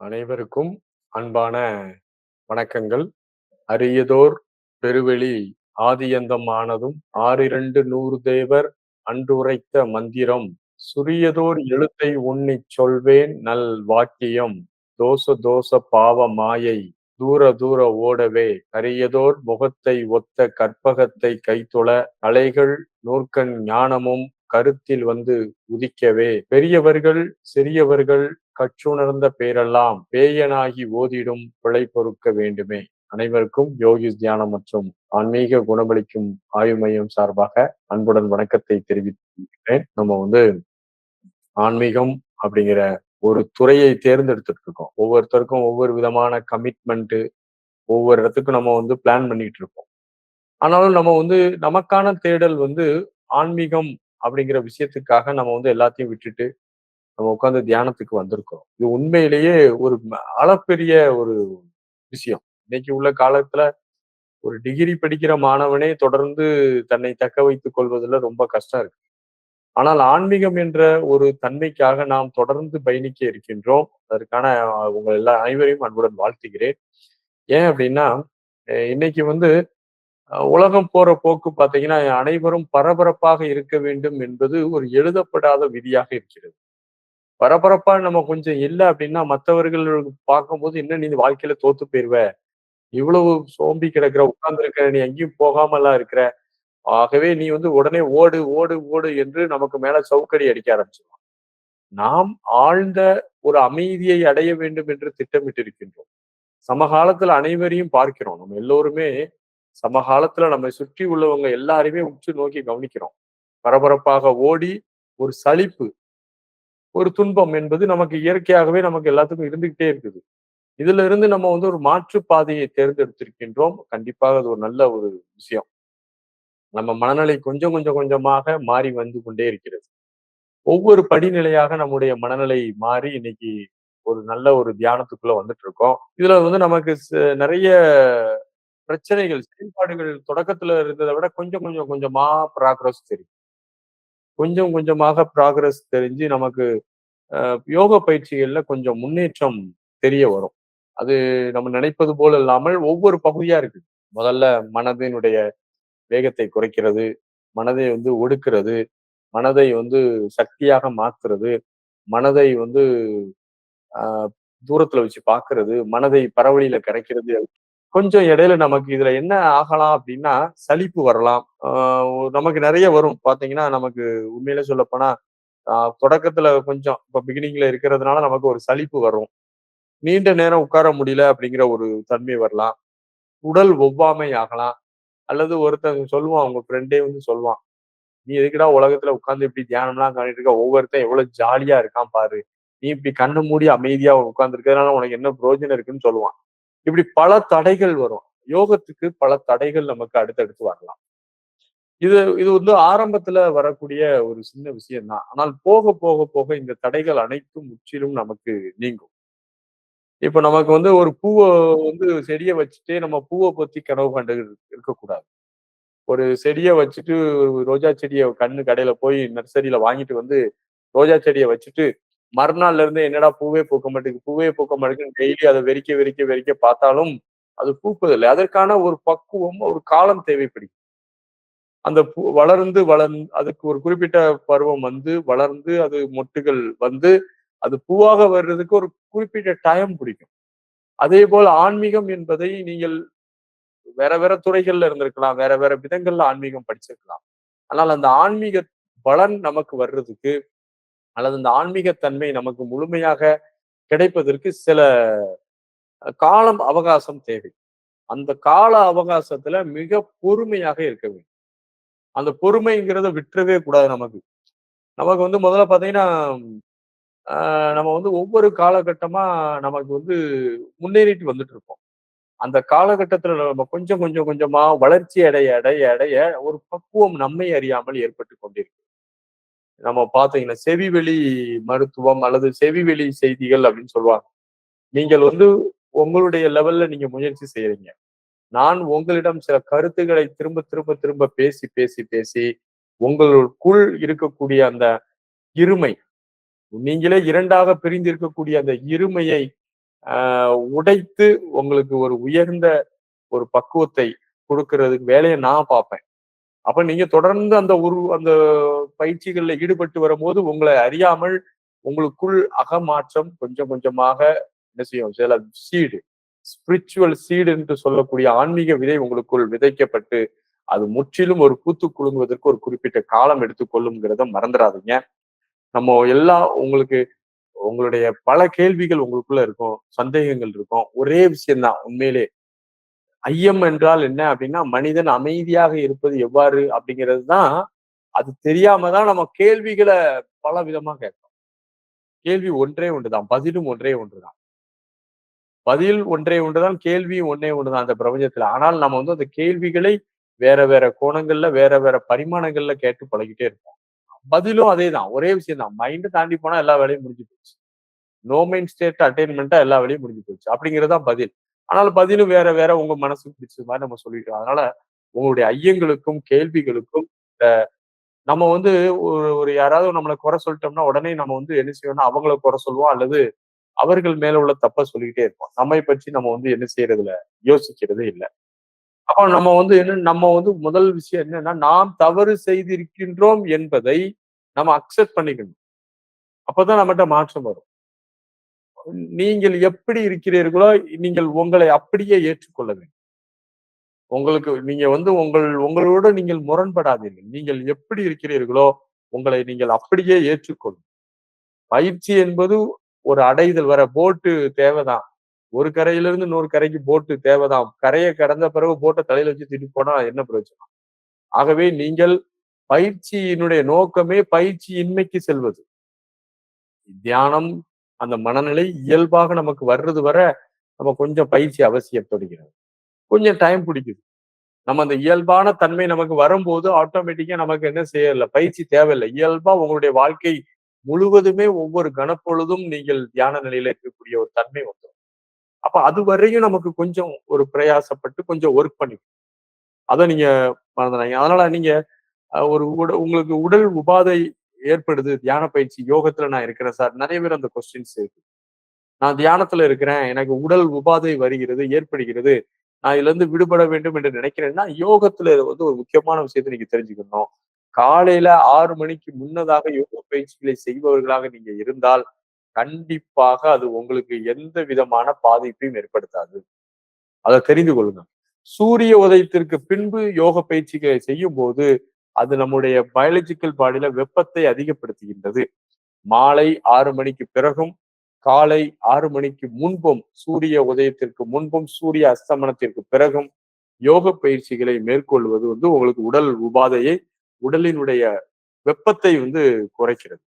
அனைவருக்கும் அன்பான வணக்கங்கள். அரியதோர் பெருவெளி ஆதியந்தம் ஆனதும் ஆறிரண்டு நூறு தேவர் அன்றுரைத்த மந்திரம் சுரியதோர் எழுத்தை உன்னிச் சொல்வேன் நல் வாக்கியம் தோச தோச பாவ மாயை தூர தூர ஓடவே கரியதோர் முகத்தை ஒத்த கற்பகத்தை கைத்தொழ கலைகள் நூற்கண் ஞானமும் கருத்தில் வந்து உதிக்கவே பெரியவர்கள் சிறியவர்கள் கற்றுணர்ந்த பேரெல்லாம் பேயனாகி ஓதிடும் பிழை பொறுக்க வேண்டுமே. அனைவருக்கும் யோகி தியானம் மற்றும் ஆன்மீக குணமளிக்கும் ஆய்வு மையம் சார்பாக அன்புடன் வணக்கத்தை தெரிவித்துக்கிறேன். நம்ம ஆன்மீகம் அப்படிங்கிற ஒரு துறையை தேர்ந்தெடுத்துட்டு இருக்கோம். ஒவ்வொருத்தருக்கும் ஒவ்வொரு விதமான கமிட்மெண்ட், ஒவ்வொரு இடத்துக்கும் நம்ம பிளான் பண்ணிட்டு இருக்கோம். ஆனாலும் நம்ம நமக்கான தேடல் ஆன்மீகம் அப்படிங்கிற விஷயத்துக்காக நம்ம எல்லாத்தையும் விட்டுட்டு நம்ம உட்கார்ந்து தியானத்துக்கு வந்திருக்கிறோம். இது உண்மையிலேயே ஒரு அளப்பெரிய ஒரு விஷயம். இன்னைக்கு உள்ள காலத்துல ஒரு டிகிரி படிக்கிற மாணவனே தொடர்ந்து தன்னை தக்க வைத்துக் கொள்வதில் ரொம்ப கஷ்டம் இருக்கு. ஆனால் ஆன்மீகம் என்ற ஒரு தன்மைக்காக நாம் தொடர்ந்து பயணிக்க இருக்கின்றோம். அதற்கான உங்கள் அனைவரையும் அன்புடன் வாழ்த்துகிறேன். ஏன் அப்படின்னா, இன்னைக்கு உலகம் போற போக்கு பார்த்தீங்கன்னா, அனைவரும் பரபரப்பாக இருக்க வேண்டும் என்பது ஒரு எழுதப்படாத விதியாக இருக்கிறது. பரபரப்பா நம்ம கொஞ்சம் இல்ல அப்படின்னா, மத்தவர்கள் பார்க்கும்போது, "என்ன நீ வாழ்க்கையில தோத்து போயிருவ. இவ்வளவு சோம்பி கிடக்குற, உட்கார்ந்திருக்கிற, நீ எங்கேயும் போகாமலாம் இருக்கிற. ஆகவே நீ உடனே ஓடு, ஓடு, ஓடு" என்று நமக்கு மேல சவுக்கடி அடிக்க ஆரம்பிச்சுருவான். நாம் ஆழ்ந்த ஒரு அமைதியை அடைய வேண்டும் என்று திட்டமிட்டிருக்கின்றோம். சமகாலத்துல அனைவரையும் பார்க்கிறோம். நம்ம எல்லோருமே சமகாலத்துல நம்மை சுற்றி உள்ளவங்க எல்லாரையுமே உற்று நோக்கி கவனிக்கிறோம். பரபரப்பாக ஓடி ஒரு சலிப்பு, ஒரு துன்பம் என்பது நமக்கு இயற்கையாகவே நமக்கு எல்லாத்துக்கும் இருந்துகிட்டே இருக்குது. இதுல இருந்து நம்ம ஒரு மாற்று பாதையை தேர்ந்தெடுத்திருக்கின்றோம். கண்டிப்பாக அது ஒரு நல்ல ஒரு விஷயம். நம்ம மனநிலை கொஞ்சம் கொஞ்சம் கொஞ்சமாக மாறி வந்து கொண்டே இருக்கிறது. ஒவ்வொரு படிநிலையாக நம்முடைய மனநிலை மாறி இன்னைக்கு ஒரு நல்ல ஒரு தியானத்துக்குள்ள வந்துட்டு இருக்கோம். இதுல நமக்கு நிறைய பிரச்சனைகள், செயல்பாடுகள் தொடக்கத்துல இருந்ததை விட கொஞ்சம் கொஞ்சம் கொஞ்சமா ப்ராக்ரஸ் தெரியும். கொஞ்சம் கொஞ்சமாக ப்ராக்ரஸ் தெரிஞ்சு நமக்கு யோக பயிற்சிகள்ல கொஞ்சம் முன்னேற்றம் தெரிய வரும். அது நம்ம நினைப்பது போல இல்லாமல் ஒவ்வொரு பகுதியா இருக்கு. முதல்ல மனதினுடைய வேகத்தை குறைக்கிறது, மனதை ஒடுக்குறது, மனதை சக்தியாக மாத்துறது, மனதை தூரத்துல வச்சு பார்க்கிறது, மனதை பரவழியில கரைக்கிறது. கொஞ்சம் இடையில நமக்கு இதுல என்ன ஆகலாம் அப்படின்னா, சலிப்பு வரலாம். நமக்கு நெறைய வரும். பார்த்தீங்கன்னா, நமக்கு உண்மையிலே சொல்லப்போனா, தொடக்கத்துல கொஞ்சம் இப்ப பிகினிங்ல இருக்கிறதுனால நமக்கு ஒரு சலிப்பு வரும். நீண்ட நேரம் உட்கார முடியல அப்படிங்கிற ஒரு தன்மை வரலாம். உடல் ஒவ்வாமை ஆகலாம். அல்லது ஒருத்தன் சொல்லுவான், உங்க ஃப்ரெண்டே சொல்லுவான். "நீ எதுக்குடா உலகத்துல உட்கார்ந்து இப்படி தியானம்லாம் பண்ணிட்டு இருக்க? ஒவ்வொருத்தன் எவ்வளவு ஜாலியா இருக்கான் பாரு. நீ இப்படி கண்ண மூடி அமைதியா உட்கார்ந்து இருக்கிறதுனால உனக்கு என்ன பிரயோஜனம் இருக்குன்னு" சொல்லுவான். இப்படி பல தடைகள் வரும். யோகத்துக்கு பல தடைகள் நமக்கு அடுத்தடுத்து வரலாம். இது இது ஆரம்பத்துல வரக்கூடிய ஒரு சின்ன விஷயம் தான். ஆனால் போக போக போக இந்த தடைகள் அனைத்தும் முற்றிலும் நமக்கு நீங்கும். இப்ப நமக்கு ஒரு பூவ செடிய வச்சுட்டே நம்ம பூவ பத்தி கனவு கண்டு இருக்கக்கூடாது. ஒரு செடிய வச்சுட்டு ரோஜா செடிய கடையில போய் நர்சரியில வாங்கிட்டு ரோஜா செடிய வச்சுட்டு மறுநாள்ல இருந்து என்னடா பூவே பூக்க மாட்டேங்குது, பூவே பூக்க மாட்டேங்குதுன்னு டெய்லி அத வெறிக்க வெறிக்க வெறிக்க பார்த்தாலும் அது பூப்பதில்லை. அதற்கான ஒரு பக்குவம், ஒரு காலம் தேவைப்படுகிறது. அந்த பூ அதுக்கு ஒரு குறிப்பிட்ட பருவம் வளர்ந்து அது மொட்டுகள் அது பூவாக வர்றதுக்கு ஒரு குறிப்பிட்ட டைம் பிடிக்கும். அதேபோல் ஆன்மீகம் என்பதை நீங்கள் வேற வேற துறைகள்ல இருந்திருக்கலாம். வேற வேற விதங்கள்ல ஆன்மீகம் படிச்சிருக்கலாம். ஆனால் அந்த ஆன்மீக பலன் நமக்கு வர்றதுக்கு அல்லது அந்த ஆன்மீக தன்மை நமக்கு முழுமையாக கிடைப்பதற்கு சில காலம் அவகாசம் தேவை. அந்த கால அவகாசத்துல மிக பொறுமையாக இருக்க வேண்டும். அந்த பொறுமைங்கிறத விட்டுறவே கூடாது நமக்கு. நமக்கு முதல்ல பார்த்தீங்கன்னா, அ நம்ம ஒவ்வொரு காலகட்டமா நமக்கு முன்னேறிட்டு வந்துட்டு இருப்போம். அந்த காலகட்டத்துல நம்ம கொஞ்சம் கொஞ்சம் கொஞ்சமா வளர்ச்சி அடைய அடைய அடைய ஒரு பக்குவம் நம்மை அறியாமல் ஏற்பட்டு கொண்டிருக்கும். நம்ம பார்த்தீங்கன்னா, செவிவழி மருத்துவம் அல்லது செவிவழி செய்திகள் அப்படின்னு சொல்லுவாங்க. நீங்கள் உங்களுடைய லெவல்ல நீங்க முயற்சி செய்றீங்க. நான் உங்களிடம் சில கருத்துக்களை திரும்ப திரும்ப திரும்ப பேசி பேசி பேசி உங்களுக்குள் இருக்கக்கூடிய அந்த இருமை, நீங்களே இரண்டாக பிரிந்து இருக்கக்கூடிய அந்த இருமையை ஆ உடைத்து உங்களுக்கு ஒரு உயர்ந்த ஒரு பக்குவத்தை குடுக்குறதுக்கு வேலைய நான் பார்ப்பேன். அப்ப நீங்க தொடர்ந்து அந்த பயிற்சிகள்ல ஈடுபட்டு வரும்போது, உங்கள அறியாமல் உங்களுக்குள் அகமாற்றம் கொஞ்சம் கொஞ்சமாக என்ன செய்யும்? சில சீடு ஸ்பிரிச்சுவல் சீடு என்று சொல்லக்கூடிய ஆன்மீக விதை உங்களுக்குள் விதைக்கப்பட்டு, அது முற்றிலும் ஒரு பூத்து குலுங்குவதற்கு ஒரு குறிப்பிட்ட காலம் எடுத்துக்கொள்ளும்ங்கிறத மறந்துறாதீங்க. நம்ம எல்லாம் உங்களுடைய பல கேள்விகள் உங்களுக்குள்ள இருக்கும். சந்தேகங்கள் இருக்கும். ஒரே விஷயம் தான் உண்மையிலே. ஐயம் என்றால் என்ன அப்படின்னா, மனிதன் அமைதியாக இருப்பது எவ்வாறு அப்படிங்கிறது தான், அது தெரியாம தான் நம்ம கேள்விகள பல விதமா கேட்கிறோம். கேள்வி ஒன்றே ஒன்றுதான். பதிலும் ஒன்றே ஒன்றுதான். பதில் ஒன்றே ஒன்றுதான். கேள்வியும் ஒண்ணே ஒண்ணுதான் அந்த பிரபஞ்சத்துல. ஆனால் நம்ம அந்த கேள்விகளை வேற வேற கோணங்கள்ல, வேற வேற பரிமாணங்கள்ல கேட்டு பழகிட்டே இருப்போம். பதிலும் அதேதான். ஒரே விஷயம் தான். மைண்ட் தாண்டி போனா எல்லா வேலையும் முடிஞ்சு போச்சு. நோ மைண்ட் ஸ்டேட் அட்டைன்மென்ட்டா எல்லா வேலையும் முடிஞ்சு போச்சு. அப்படிங்கிறது தான் பதில். ஆனாலும் பதிலும் வேற வேற உங்க மனசுக்கு பிடிச்ச மாரி நம்ம சொல்லிட்டோம். அதனால உங்களுடைய ஐயங்களுக்கும், கேள்விகளுக்கும் நம்ம ஒரு ஒரு யாராவது நம்மள குறை சொல்லிட்டோம்னா, உடனே நம்ம என்ன செய்வோம்னா, அவங்கள குறை சொல்லுவோம் அல்லது அவர்கள் மேல உள்ள தப்ப சொல்லிக்கிட்டே இருப்போம். நம்மை பற்றி நம்ம என்ன செய்றதில்ல, யோசிக்கிறதே இல்ல. அப்ப நம்ம முதல் விஷயம் என்னன்னா, நாம் தவறு செய்திருக்கின்றோம் என்பதை நம்ம அக்செப்ட் பண்ணிக்கணும். அப்பதான் நம்மட்ட மாற்றம் வரும். நீங்கள் எப்படி இருக்கிறீர்களோ, நீங்கள் உங்களை அப்படியே ஏற்றுக்கொள்ள வேண்டும். உங்களுக்கு நீங்க உங்களோட நீங்கள் முரண்படாதீர்கள். நீங்கள் எப்படி இருக்கிறீர்களோ, உங்களை நீங்கள் அப்படியே ஏற்றுக்கொள்ளும். பயிற்சி என்பது ஒரு அடைதல் வர போட்டு தேவைதான். ஒரு கரையிலிருந்து இன்னொரு கரைக்கு போட்டு தேவைதான். கரைய கடந்த பிறகு போட்ட தலையில வச்சு தூக்கிட்டு போனா என்ன பிரயோஜனம்? ஆகவே நீங்கள் பயிற்சியினுடைய நோக்கமே பயிற்சியின்மைக்கு செல்வது. தியானம், அந்த மனநிலை இயல்பாக நமக்கு வர்றது வர, நம்ம கொஞ்சம் பயிற்சி அவசியப்படுகிறது. கொஞ்சம் டைம் பிடிக்குது. நம்ம அந்த இயல்பான தன்மை நமக்கு வரும்போது, ஆட்டோமேட்டிக்கா நமக்கு என்ன செய்யல பயிற்சி தேவையில்ல. இயல்பா உங்களுடைய வாழ்க்கை முழுவதுமே ஒவ்வொரு கணப்பொழுதும் நீங்கள் தியான நிலையில இருக்கக்கூடிய ஒரு தன்மை வந்துரும். அப்ப அதுவரையும் நமக்கு கொஞ்சம் ஒரு பிரயாசப்பட்டு கொஞ்சம் ஒர்க் பண்ணி அத நீங்க மறந்துறாதீங்க. அதனால நீங்க ஒரு உங்களுக்கு உடல் உபாதை ஏற்படுது. தியான பயிற்சி யோகத்துல நான் இருக்கிறேன் சார். நெறைய பேர் அந்த கொஸ்டின்ஸ் இருக்கு. நான் தியானத்துல இருக்கிறேன். எனக்கு உடல் உபாதை வருகிறது, ஏற்படுகிறது. நான் இதிலிருந்து விடுபட வேண்டும் என்று நினைக்கிறேன்னா, யோகத்துல ஒரு முக்கியமான விஷயத்த நீங்க தெரிஞ்சுக்கணும். காலையில 6 மணிக்கு முன்னதாக யோக பயிற்சிகளை செய்பவர்களாக நீங்க இருந்தால், கண்டிப்பாக அது உங்களுக்கு எந்த விதமான பாதிப்பையும் ஏற்படுத்தாது. அத தெரிந்து கொள்ளுங்க. சூரிய உதயத்திற்கு பின்பு யோக பயிற்சிகளை செய்யும்போது, அது நம்முடைய பயாலஜிக்கல் பாடியில வெப்பத்தை அதிகப்படுத்துகின்றது. மாலை 6 மணிக்கு பிறகும், காலை 6 மணிக்கு முன்பும், சூரிய உதயத்திற்கு முன்பும், சூரிய அஸ்தமனத்திற்கு பிறகும் யோக பயிற்சிகளை மேற்கொள்வது உங்களுக்கு உடல் உபாதையை, உடலினுடைய வெப்பத்தை குறைக்கிறது.